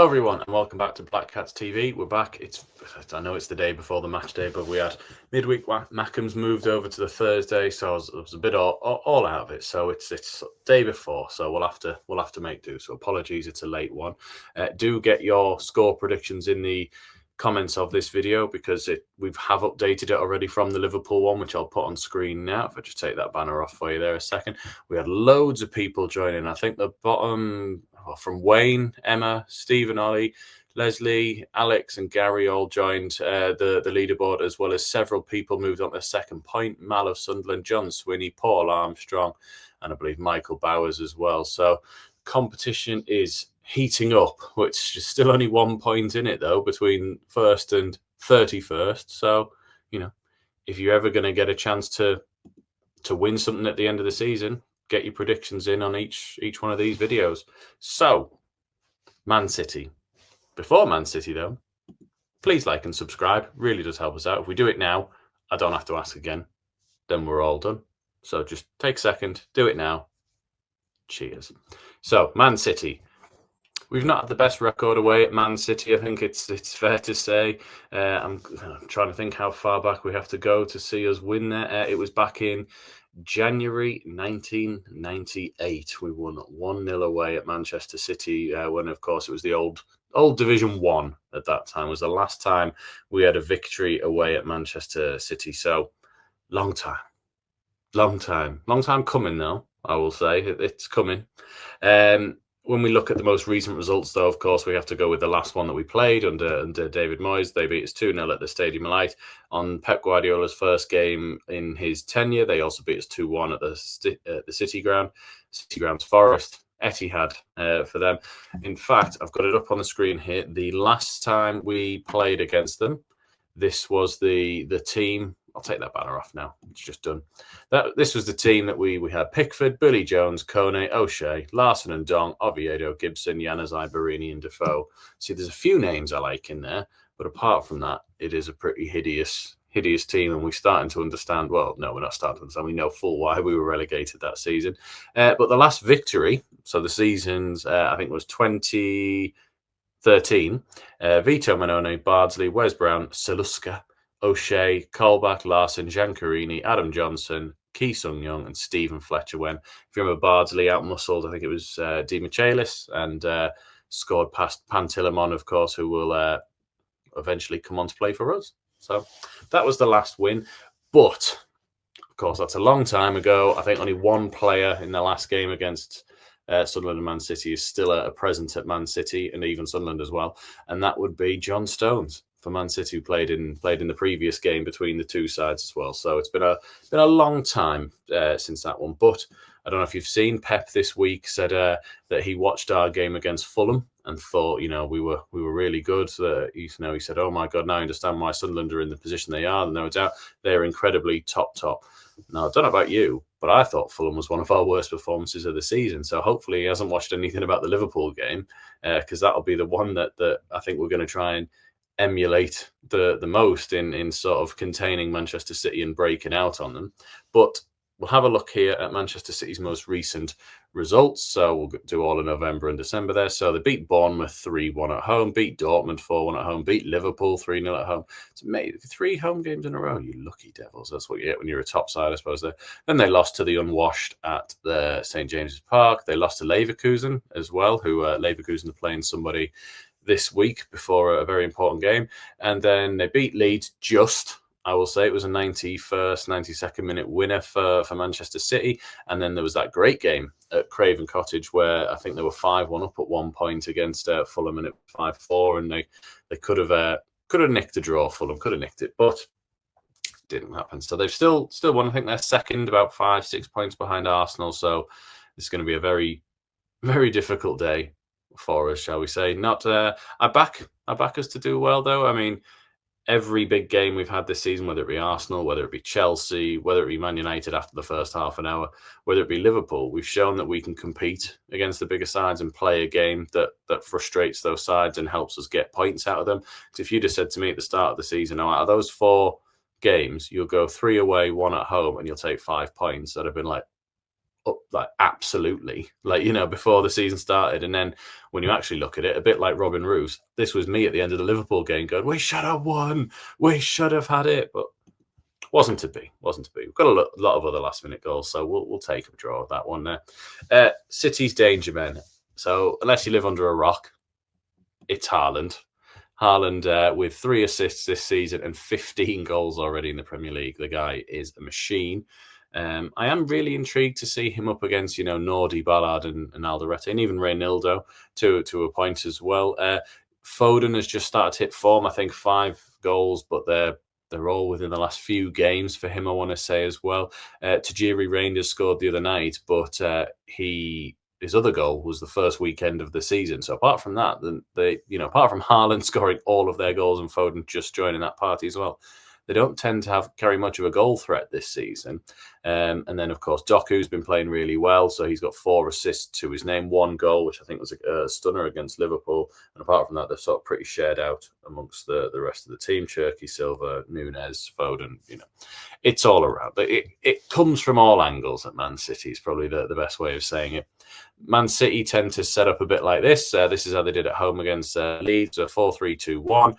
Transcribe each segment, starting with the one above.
Hello everyone and welcome back to Black Cats TV. We're back. I know it's the day before the match day, but we had midweek Mackems moved over to the Thursday, so I was a bit all out of it. So it's day before, so we'll have to make do. So apologies, it's a late one. Do get your score predictions in the comments of this video because we have updated it already from the Liverpool one, which I'll put on screen now. If I just take that banner off for you there a second. We had loads of people joining. I think the bottom from Wayne, Emma, Stephen, Ollie, Leslie, Alex and Gary all joined the leaderboard, as well as several people moved on to the second point. Mal of Sunderland, John Swinney, Paul Armstrong, and I believe Michael Bowers as well. So competition is heating up, which is still only 1 point in it though between 1st and 31st. So, if you're ever going to get a chance to win something at the end of the season, get your predictions in on each one of these videos. So, Man City. Before Man City though, please like and subscribe. Really does help us out. If we do it now, I don't have to ask again. Then we're all done. So just take a second, do it now. Cheers. So, Man City. We've not had the best record away at Man City. I think it's fair to say. I'm trying to think how far back we have to go to see us win there. It was back in January 1998. We won 1-0 away at Manchester City when, of course, it was the old Division 1 at that time. It was the last time we had a victory away at Manchester City. So, long time coming though, I will say. It's coming. When we look at the most recent results, though, of course, we have to go with the last one that we played under David Moyes. They beat us 2-0 at the Stadium of Light on Pep Guardiola's first game in his tenure. They also beat us 2-1 at the City Grounds Forest. Etihad for them. In fact, I've got it up on the screen here. The last time we played against them, this was the team. I'll take that banner off now. It's just done. This was the team that we had: Pickford, Billy Jones, Kone, O'Shea, Larson and Dong, Oviedo, Gibson, Januzaj, Barini and Defoe. See, there's a few names I like in there, but apart from that, it is a pretty hideous team, and we're starting to understand. Well, no, we're not starting to understand. We know full why we were relegated that season. But the last victory, so the season's, I think it was 2013, Vito Manone, Bardsley, Wes Brown, Saluska, O'Shea, Colback, Larson, Giancarini, Adam Johnson, Ki Sung Young, and Stephen Fletcher. When, if you remember, Bardsley out-muscled, I think it was Di Michaelis, and scored past Pantilimon, of course, who will eventually come on to play for us. So that was the last win. But, of course, that's a long time ago. I think only one player in the last game against Sunderland and Man City is still present at Man City, and even Sunderland as well, and that would be John Stones for Man City, who played in the previous game between the two sides as well. So it's been a long time since that one. But I don't know if you've seen, Pep this week said that he watched our game against Fulham and thought, we were really good. He said, "Oh my God, now I understand why Sunderland are in the position they are. No doubt they're incredibly top." Now, I don't know about you, but I thought Fulham was one of our worst performances of the season. So hopefully he hasn't watched anything about the Liverpool game, because that'll be the one that I think we're going to try and emulate the most in sort of containing Manchester City and breaking out on them. But we'll have a look here at Manchester City's most recent results. So we'll do all of November and December there. So they beat Bournemouth 3-1 at home, beat Dortmund 4-1 at home, beat Liverpool 3-0 at home. It's made 3 home games in a row, you lucky devils. That's what you get when you're a top side, I suppose. Then they lost to the unwashed at the St. James's Park. They lost to Leverkusen as well, who Leverkusen are playing somebody this week before a very important game. And then they beat Leeds just. I will say it was a 91st, 92nd minute winner for Manchester City. And then there was that great game at Craven Cottage where I think they were 5-1 up at 1 point against Fulham, and it was 5-4, and they could have nicked a draw. Fulham could have nicked it, but it didn't happen. So they've still won. I think they're second, about 5-6 points behind Arsenal. So it's going to be a very, very difficult day for us, shall we say. I back us to do well, though. I mean, every big game we've had this season, whether it be Arsenal, whether it be Chelsea, whether it be Man United after the first half an hour, whether it be Liverpool, we've shown that we can compete against the bigger sides and play a game that frustrates those sides and helps us get points out of them. Because if you'd have said to me at the start of the season, out of those 4 games, you'll go 3 away, 1 at home, and you'll take 5 points, I'd have been like, like absolutely, like, before the season started. And then when you actually look at it, a bit like Robin Roos, this was me at the end of the Liverpool game going, we should have won, we should have had it, but wasn't to be. We've got a lot of other last minute goals, so we'll take a draw with that one there. City's danger men. So unless you live under a rock, it's Haaland. Haaland with 3 assists this season and 15 goals already in the Premier League. The guy is a machine. I am really intrigued to see him up against, Nordi, Ballard, and Alderete, and even Reynildo to a point as well. Foden has just started to hit form. I think 5 goals, but they're all within the last few games for him, I want to say as well. Tajiri Rangers scored the other night, but his other goal was the first weekend of the season. So apart from that, apart from Haaland scoring all of their goals and Foden just joining that party as well, they don't tend to carry much of a goal threat this season. And then, of course, Doku's been playing really well. So he's got 4 assists to his name, 1 goal, which I think was a stunner against Liverpool. And apart from that, they're sort of pretty shared out amongst the rest of the team. Cherky, Silva, Nunes, Foden, it's all around. But it comes from all angles at Man City is probably the best way of saying it. Man City tend to set up a bit like this. This is how they did at home against Leeds, a 4-3-2-1,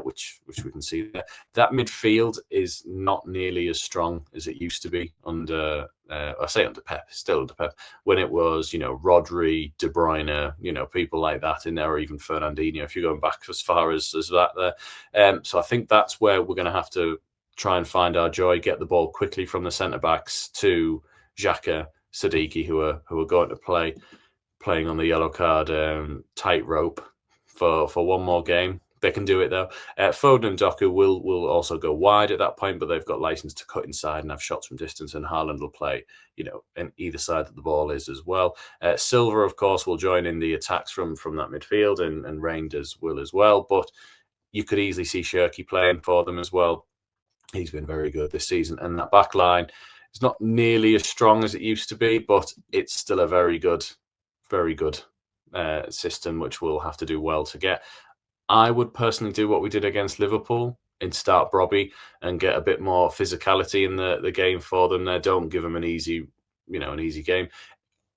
which we can see there. That midfield is not nearly as strong as it used to be under, I say under Pep, still under Pep, when it was, Rodri, De Bruyne, people like that in there, or even Fernandinho, if you're going back as far as that there. So I think that's where we're going to have to try and find our joy, get the ball quickly from the centre-backs to Xhaka, Sadiki, who are going to playing on the yellow card tightrope for one more game. They can do it though. Foden and Doku will also go wide at that point, but they've got license to cut inside and have shots from distance. And Haaland will play, in either side that the ball is as well. Silva, of course, will join in the attacks from that midfield, and Reinders will as well. But you could easily see Shirky playing for them as well. He's been very good this season, and that back line. It's not nearly as strong as it used to be, but it's still a very good system, which we'll have to do well to get. I would personally do what we did against Liverpool and start Brobby and get a bit more physicality in the game for them. There, don't give them an easy game.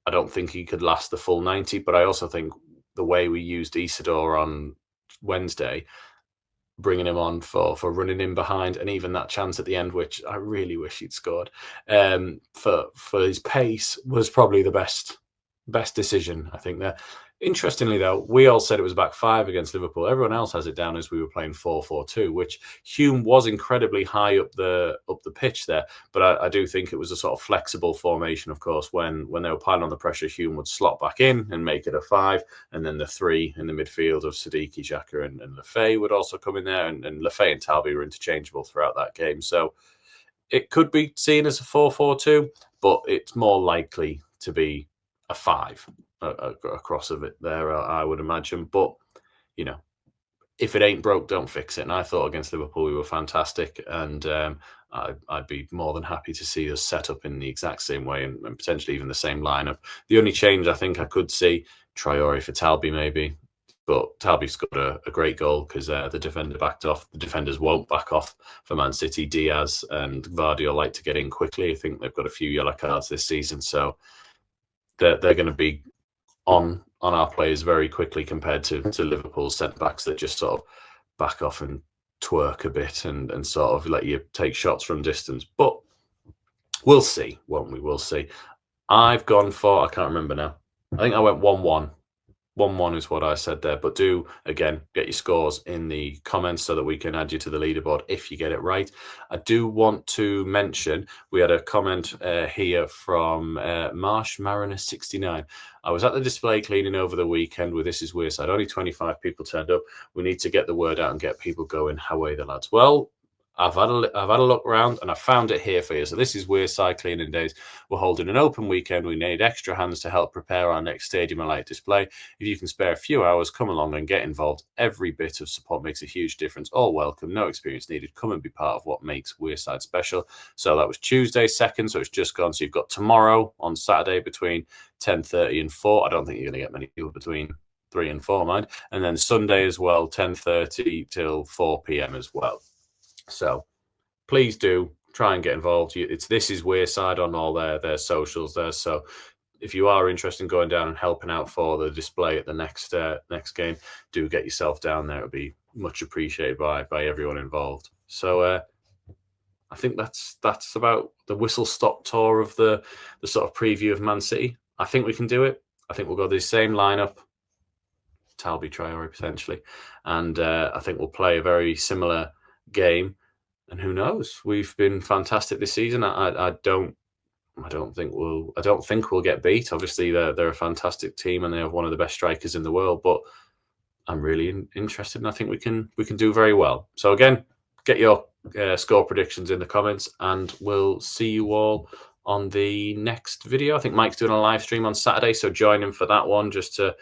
I don't think he could last the full 90, but I also think the way we used Isidore on Wednesday, bringing him on for running in behind, and even that chance at the end, which I really wish he'd scored, for his pace, was probably the best decision, I think there. Interestingly, though, we all said it was back 5 against Liverpool. Everyone else has it down as we were playing 4-4-2, which Hume was incredibly high up the pitch there. But I do think it was a sort of flexible formation, of course. When they were piling on the pressure, Hume would slot back in and make it a 5. And then the 3 in the midfield of Sadiki, Xhaka, and Lefay would also come in there. And Lefay and Talbi were interchangeable throughout that game. So it could be seen as a 4-4-2, but it's more likely to be a 5 across of it there, I would imagine. But, if it ain't broke, don't fix it. And I thought against Liverpool we were fantastic, and I'd be more than happy to see us set up in the exact same way and potentially even the same lineup. The only change I think I could see, Traore for Talbi maybe, but Talbi's got a great goal because the defender backed off. The defenders won't back off for Man City. Diaz and Vardy like to get in quickly. I think they've got a few yellow cards this season, so they're going to be on our players very quickly compared to Liverpool's centre-backs that just sort of back off and twerk a bit and sort of let you take shots from distance. But we'll see, won't we? We'll see. I've gone for, I can't remember now. I think I went 1-1. 1-1 is what I said there. But do, again, get your scores in the comments so that we can add you to the leaderboard if you get it right. I do want to mention, we had a comment here from Marsh Mariner 69. I was at the display cleaning over the weekend with This Is Wearside. Only 25 people turned up. We need to get the word out and get people going. How are the lads? Well, I've had a look around and I found it here for you. So this is Wearside Cleaning Days. We're holding an open weekend. We need extra hands to help prepare our next Stadium and Light display. If you can spare a few hours, come along and get involved. Every bit of support makes a huge difference. All welcome, no experience needed. Come and be part of what makes Wearside special. So that was Tuesday 2nd, so it's just gone. So you've got tomorrow on Saturday between 10:30 and 4. I don't think you're going to get many people between 3 and 4, mind. And then Sunday as well, 10:30 till 4 p.m. as well. So please do try and get involved. This is Wearside on all their socials there. So if you are interested in going down and helping out for the display at the next game, do get yourself down there. It'll be much appreciated by everyone involved. So I think that's about the whistle stop tour of the sort of preview of Man City. I think we can do it. I think we'll go the same lineup, Talby, Traore potentially, and I think we'll play a very similar game. And who knows? We've been fantastic this season. I don't think we'll get beat. Obviously, they're a fantastic team and they have one of the best strikers in the world. But I'm really interested, and I think we can do very well. So again, get your score predictions in the comments, and we'll see you all on the next video. I think Mike's doing a live stream on Saturday, so join him for that one, just to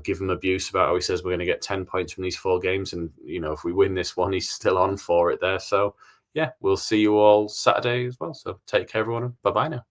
give him abuse about how he says we're going to get 10 points from these 4 games, and if we win this one, he's still on for it there. So yeah, we'll see you all Saturday as well. So take care, everyone, and bye-bye now.